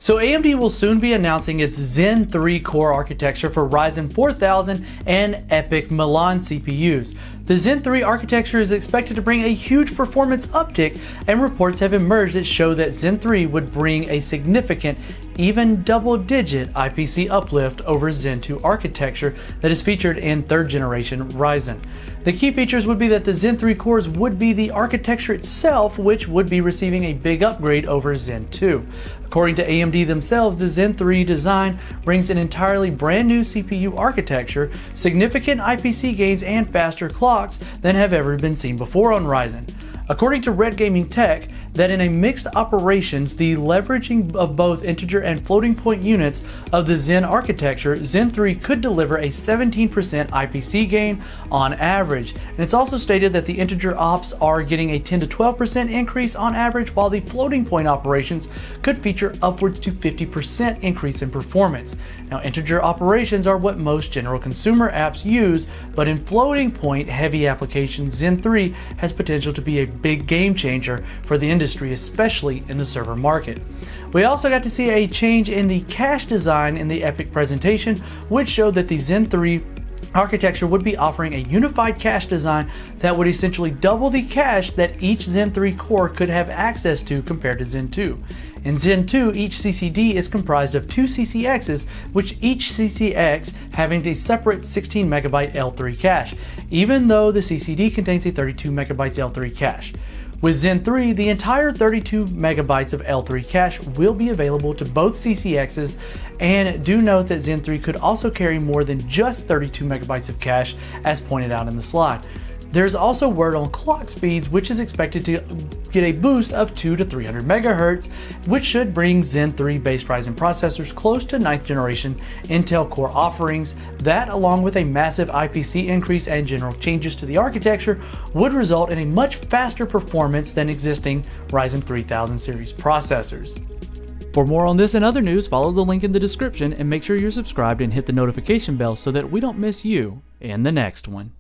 So AMD will soon be announcing its Zen 3 core architecture for Ryzen 4000 and EPYC Milan CPUs. The Zen 3 architecture is expected to bring a huge performance uptick, and reports have emerged that show that Zen 3 would bring a significant, even double-digit IPC uplift over Zen 2 architecture that is featured in 3rd generation Ryzen. The key features would be that the Zen 3 cores would be the architecture itself, which would be receiving a big upgrade over Zen 2. According to AMD themselves, the Zen 3 design brings an entirely brand new CPU architecture, significant IPC gains, and faster clocks than have ever been seen before on Ryzen. According to Red Gaming Tech, that in a mixed operations, the leveraging of both integer and floating point units of the Zen architecture, Zen 3 could deliver a 17% IPC gain on average. And it's also stated that the integer ops are getting a 10 to 12% increase on average, while the floating point operations could feature upwards to 50% increase in performance. Now, integer operations are what most general consumer apps use, but in floating point heavy applications, Zen 3 has potential to be a big game changer for the industry, especially in the server market. We also got to see a change in the cache design in the EPYC presentation, which showed that the Zen 3 architecture would be offering a unified cache design that would essentially double the cache that each Zen 3 core could have access to compared to Zen 2. In Zen 2, each CCD is comprised of 2 CCXs, which each CCX having a separate 16 MB L3 cache, even though the CCD contains a 32 MB L3 cache. With Zen 3, the entire 32 MB of L3 cache will be available to both CCXs, and do note that Zen 3 could also carry more than just 32 MB of cache, as pointed out in the slide. There's also word on clock speeds, which is expected to get a boost of 200 to 300 MHz, which should bring Zen 3 based Ryzen processors close to 9th generation Intel Core offerings. That, along with a massive IPC increase and general changes to the architecture, would result in a much faster performance than existing Ryzen 3000 series processors. For more on this and other news, follow the link in the description and make sure you're subscribed and hit the notification bell so that we don't miss you in the next one.